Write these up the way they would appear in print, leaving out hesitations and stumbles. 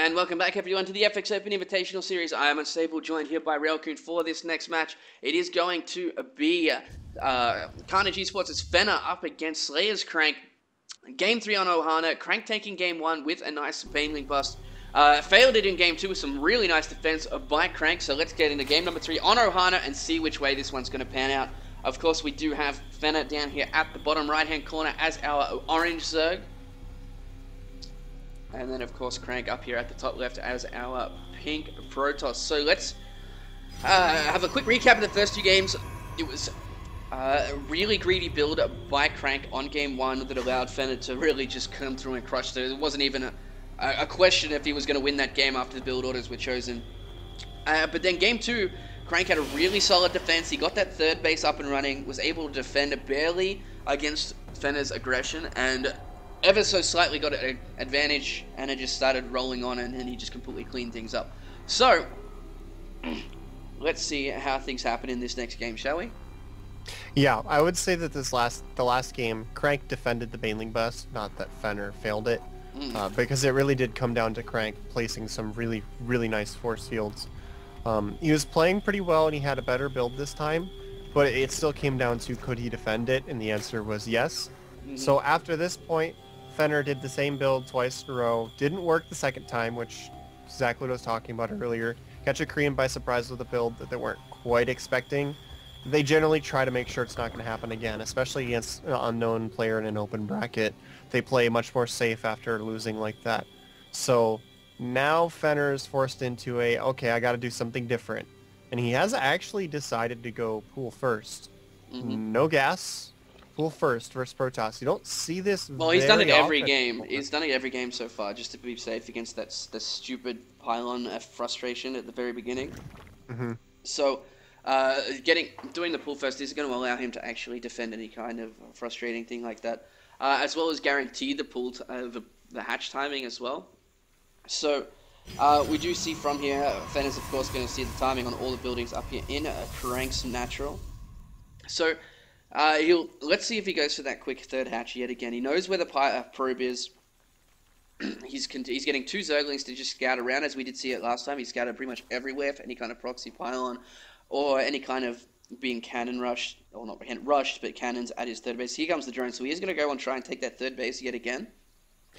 And welcome back everyone to the FX Open Invitational Series. I am Unstable, joined here by Railcoon for this next match. It is going to be Carnage Esports' FXOIS up against Slayer's Crank. Game 3 on Ohana, Crank taking Game 1 with a nice Baneling bust. Failed it in Game 2 with some really nice defense by Crank, so let's get into Game number 3 on Ohana and see which way this one's going to pan out. Of course, we do have FXOIS down here at the bottom right-hand corner as our orange Zerg. And then, of course, Crank up here at the top left as our pink Protoss. So let's have a quick recap of the first two games. It was a really greedy build by Crank on Game 1 that allowed FXOIS to really just come through and crush it. It wasn't even a question if he was going to win that game after the build orders were chosen. But then Game 2, Crank had a really solid defense. He got that third base up and running, was able to defend barely against FXOIS' aggression, and ever so slightly got an advantage, and it just started rolling on, and he just completely cleaned things up. So, let's see how things happen in this next game, shall we? Yeah, I would say that the last game, Crank defended the Baneling bust, not that FXOIS failed it, because it really did come down to Crank placing some really, really nice force fields. He was playing pretty well, and he had a better build this time, but it still came down to could he defend it, and the answer was yes. So after this point, FXOIS did the same build twice in a row. Didn't work the second time, which is exactly what I was talking about earlier. Catch a Korean by surprise with a build that they weren't quite expecting. They generally try to make sure it's not going to happen again, especially against an unknown player in an open bracket. They play much more safe after losing like that. So now FXOIS is forced into okay, I got to do something different. And he has actually decided to go pool first. No gas. Pool first versus Protoss. You don't see this. Well, he's done it every game. He's done it every game so far, just to be safe against that stupid pylon frustration at the very beginning. So, doing the pool first is going to allow him to actually defend any kind of frustrating thing like that, as well as guarantee the pool the hatch timing as well. So, we do see from here, FXOIS is of course going to see the timing on all the buildings up here in Crank's natural. So, let's see if he goes for that quick third hatch yet again. He knows where the probe is. He's getting two Zerglings to just scout around, as we did see it last time. He scouted pretty much everywhere for any kind of proxy pylon or any kind of being cannon rushed, or not rushed, but cannons at his third base. Here comes the drone, so he is going to go and try and take that third base yet again.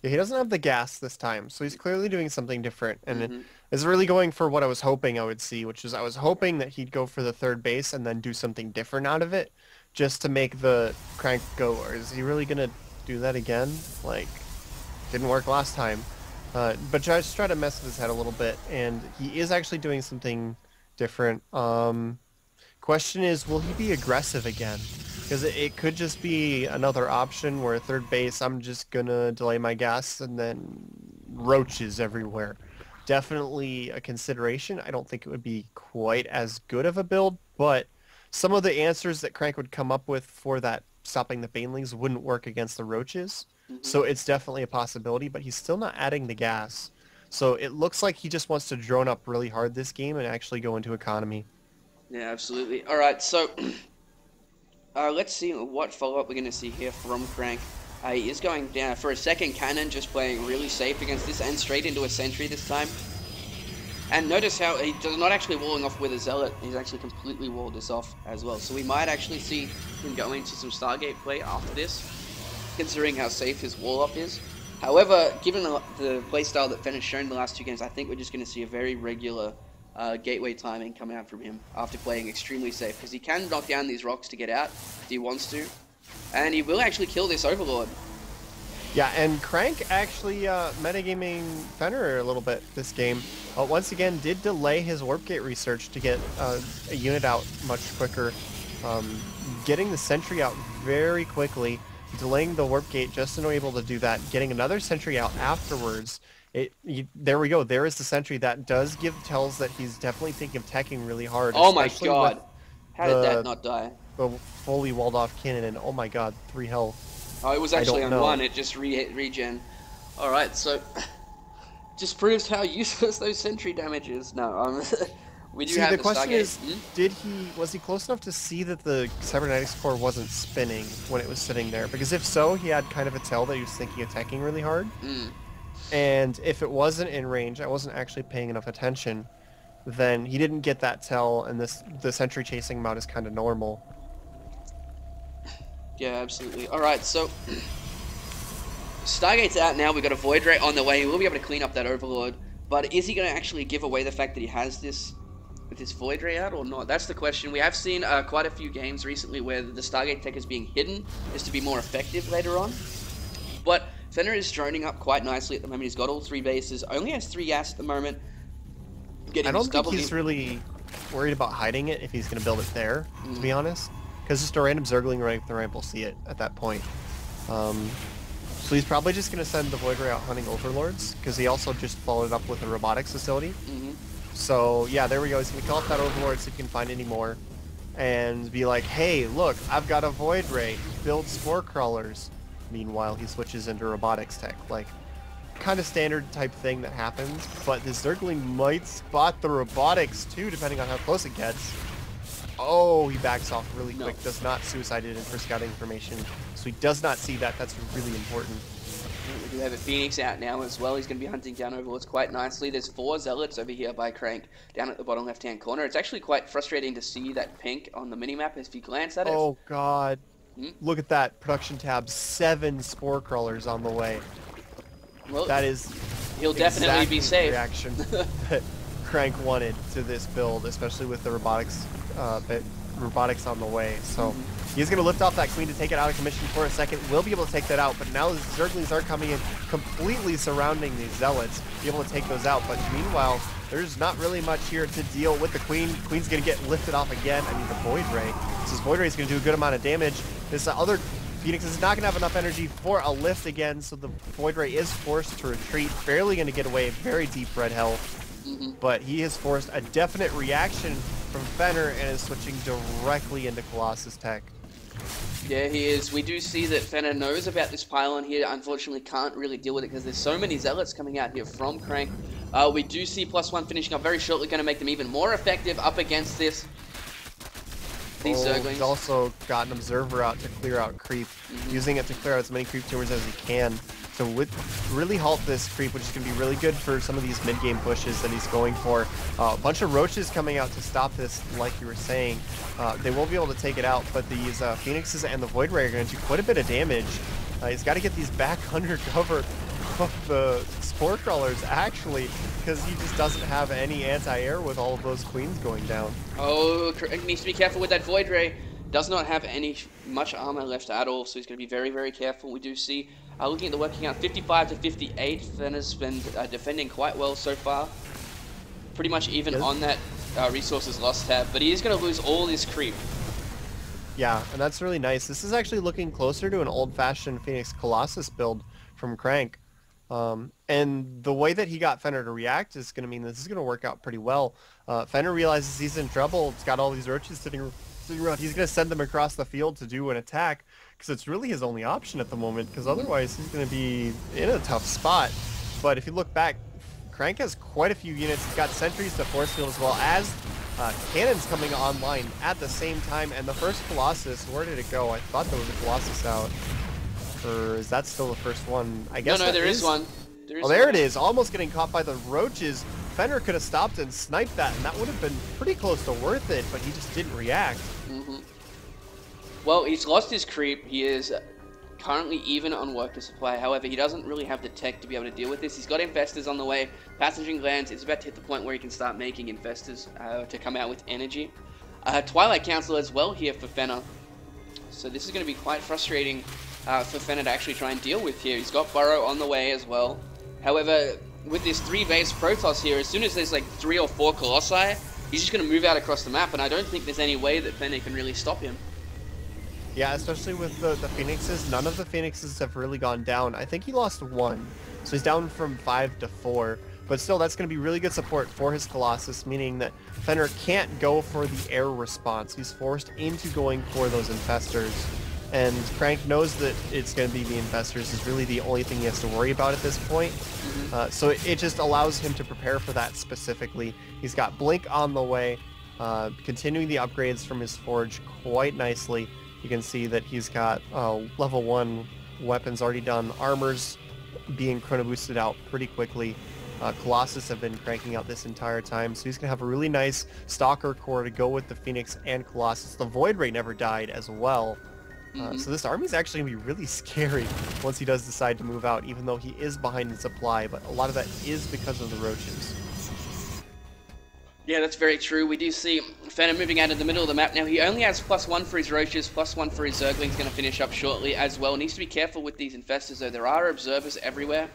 Yeah, he doesn't have the gas this time, so he's clearly doing something different, and is really going for what I was hoping I would see, which is I was hoping that he'd go for the third base and then do something different out of it, just to make the Crank go. Or is he really gonna do that again? Like, didn't work last time, but just try to mess with his head a little bit, and he is actually doing something different. Question is, will he be aggressive again? Because it could just be another option where third base, I'm just gonna delay my gas and then roaches everywhere. Definitely a consideration. I don't think it would be quite as good of a build, but some of the answers that Crank would come up with for that stopping the Banelings wouldn't work against the roaches. So it's definitely a possibility, but he's still not adding the gas. So it looks like he just wants to drone up really hard this game and actually go into economy. Yeah, absolutely. Alright, so let's see what follow-up we're going to see here from Crank. He is going down for a second cannon, just playing really safe against this, and straight into a sentry this time. And notice how he's not actually walling off with a Zealot, he's actually completely walled this off as well. So we might actually see him go into some Stargate play after this, considering how safe his wall-off is. However, given the playstyle that FXOIS has shown in the last two games, I think we're just going to see a very regular gateway timing come out from him after playing extremely safe, because he can knock down these rocks to get out if he wants to, and he will actually kill this Overlord. Yeah, and Crank actually metagaming FXOIS a little bit this game. Once again, did delay his warp gate research to get a unit out much quicker, getting the sentry out very quickly, delaying the warp gate just to be able to do that, getting another sentry out afterwards. There we go. There is the sentry. That does give tells that he's definitely thinking of teching really hard. Oh my god! How did that not die? The fully walled off cannon, and oh my god, 3 health. Oh, it was actually on 1. It just regen. All right, so just proves how useless those sentry damage is. No, we do have the question is, was he close enough to see that the cybernetics core wasn't spinning when it was sitting there? Because if so, he had kind of a tell that he was thinking of teching really hard. And if it wasn't in range, I wasn't actually paying enough attention, then he didn't get that tell, and the sentry chasing him out is kind of normal. Yeah, absolutely. All right, so Stargate's out now. We've got a Void Ray on the way. We'll be able to clean up that Overlord. But is he going to actually give away the fact that he has this with this Void Ray out or not? That's the question. We have seen quite a few games recently where the Stargate tech is being hidden just to be more effective later on. But FXOIS is droning up quite nicely at the moment. He's got all 3 bases. Only has 3 gas at the moment. I don't think he's really worried about hiding it if he's going to build it there, to be honest. Because just a random Zergling right up the ramp will see it at that point. So he's probably just going to send the Void Ray out hunting Overlords, because he also just followed it up with a robotics facility. So yeah, there we go. He's going to kill off that Overlord so he can find any more. And be like, hey, look, I've got a Void Ray. Build Spore Crawlers. Meanwhile, he switches into robotics tech. Like, kind of standard type thing that happens. But the Zergling might spot the robotics too, depending on how close it gets. Oh, he backs off really quick. Does not suicide it in for scouting information. So he does not see that. That's really important. We do have a Phoenix out now as well. He's going to be hunting down Overlords quite nicely. There's 4 Zealots over here by Crank down at the bottom left-hand corner. It's actually quite frustrating to see that pink on the minimap if you glance at it. Oh, God. Look at that. Production tab. 7 Spore Crawlers on the way. Well, that is he'll definitely be safe. Reaction that Crank wanted to this build, especially with the robotics on the way. So he's going to lift off that Queen to take it out of commission for a second. We'll be able to take that out, but now the Zerglings are coming in, completely surrounding these Zealots, be able to take those out. But meanwhile, there's not really much here to deal with the Queen. Queen's going to get lifted off again. I mean, the Void Ray. So this Void Ray is going to do a good amount of damage. This other Phoenix is not going to have enough energy for a lift again, so the Void Ray is forced to retreat. Barely going to get away. Very deep red health. But he has forced a definite reaction from FXOIS and is switching directly into Colossus tech. Yeah, he is. We do see that FXOIS knows about this pylon here. Unfortunately, can't really deal with it because there's so many Zealots coming out here from Crank. We do see +1 finishing up very shortly, going to make them even more effective up against these Zerglings. He's also got an Observer out to clear out creep, using it to clear out as many creep tumors as he can. So really halt this creep, which is going to be really good for some of these mid-game pushes that he's going for. A bunch of Roaches coming out to stop this, like you were saying. They won't be able to take it out, but these Phoenixes and the Void Ray are going to do quite a bit of damage. He's got to get these back under cover of the Spore Crawlers, actually, because he just doesn't have any anti-air with all of those Queens going down. Oh, needs to be careful with that Void Ray. Does not have much armor left at all, so he's going to be very, very careful. We do see, looking at the working out, 55 to 58. FXOIS has been defending quite well so far. Pretty much even on that resources lost tab, but he is going to lose all this creep. Yeah, and that's really nice. This is actually looking closer to an old-fashioned Phoenix Colossus build from Crank. And the way that he got FXOIS to react is going to mean this is going to work out pretty well. FXOIS realizes he's in trouble. It's got all these Roaches sitting around. He's going to send them across the field to do an attack, because it's really his only option at the moment, because otherwise he's going to be in a tough spot. But if you look back, Crank has quite a few units. He's got sentries to force field as well as cannons coming online at the same time. And the first Colossus, where did it go? I thought there was a Colossus out. Or is that still the first one? I guess no, there is one. There it is. Almost getting caught by the Roaches. FXOIS could have stopped and sniped that, and that would have been pretty close to worth it, but he just didn't react. Well, he's lost his creep. He is currently even on worker supply. However, he doesn't really have the tech to be able to deal with this. He's got Infestors on the way. Passaging Glands is about to hit the point where he can start making Infestors to come out with energy. Twilight Council as well here for FXOIS. So this is going to be quite frustrating for FXOIS to actually try and deal with here. He's got Burrow on the way as well. However, with this 3-base Protoss here, as soon as there's like 3 or 4 Colossi, he's just going to move out across the map, and I don't think there's any way that FXOIS can really stop him. Yeah, especially with the Phoenixes. None of the Phoenixes have really gone down. I think he lost 1, so he's down from 5 to 4. But still, that's going to be really good support for his Colossus, meaning that FXOIS can't go for the air response. He's forced into going for those Infestors. And Crank knows that it's going to be the Infestors is really the only thing he has to worry about at this point. So it just allows him to prepare for that specifically. He's got Blink on the way, continuing the upgrades from his Forge quite nicely. You can see that he's got level 1 weapons already done, armors being chrono boosted out pretty quickly. Colossus have been cranking out this entire time, so he's going to have a really nice Stalker core to go with the Phoenix and Colossus. The Void Ray never died as well. So this army's actually going to be really scary once he does decide to move out, even though he is behind in supply, but a lot of that is because of the roaches. Yeah, that's very true. We do see FXOIS moving out in the middle of the map. Now, he only has +1 for his roaches, +1 for his Zerglings, going to finish up shortly as well. Needs to be careful with these infestors, though. There are observers everywhere,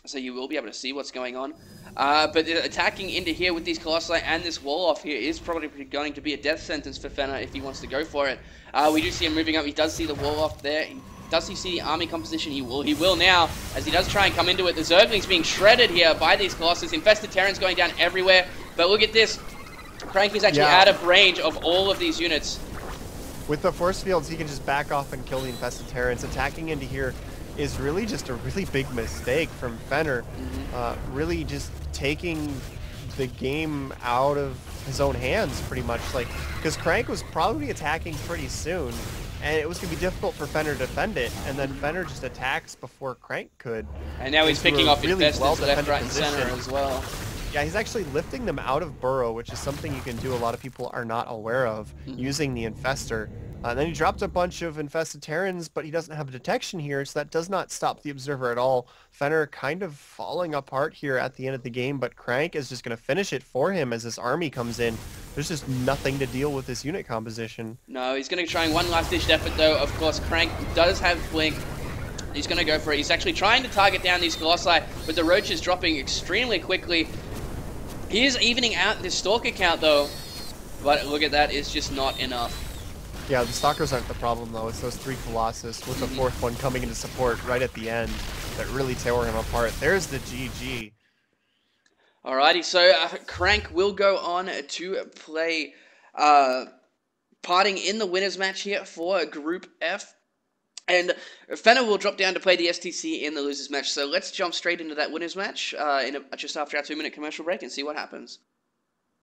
so you will be able to see what's going on. But attacking into here with these Colossi and this wall off here is probably going to be a death sentence for FXOIS if he wants to go for it. We do see him moving up. He does see the wall off there. Does he see the army composition? He will now, as he does try and come into it. The Zerglings being shredded here by these Colossus. Infested Terrans going down everywhere. But look at this. Crank is actually out of range of all of these units. With the force fields, he can just back off and kill the Infested Terrans. Attacking into here is really just a really big mistake from FXOIS. Really just taking the game out of his own hands, pretty much. Like, because Crank was probably attacking pretty soon, and it was going to be difficult for FXOIS to defend it, and then FXOIS just attacks before Crank could. And now he's picking off really Infesteds left, right, and center as well. Yeah, he's actually lifting them out of burrow, which is something you can do. A lot of people are not aware of using the Infestor. Then he dropped a bunch of Infested Terrans, but he doesn't have detection here, so that does not stop the Observer at all. FXOIS kind of falling apart here at the end of the game, but Crank is just going to finish it for him as this army comes in. There's just nothing to deal with this unit composition. No, he's going to try one last-ditch effort, though. Of course, Crank does have Blink. He's going to go for it. He's actually trying to target down these Colossi, but the Roach is dropping extremely quickly. He is evening out this Stalker count, though, but look at that, it's just not enough. Yeah, the Stalkers aren't the problem, though. It's those 3 Colossus with the 4th one coming into support right at the end that really tore him apart. There's the GG. Alrighty, so Crank will go on to play parting in the winners match here for Group F. And FXOIS will drop down to play the STC in the losers match. So let's jump straight into that winners match just after our 2-minute commercial break and see what happens.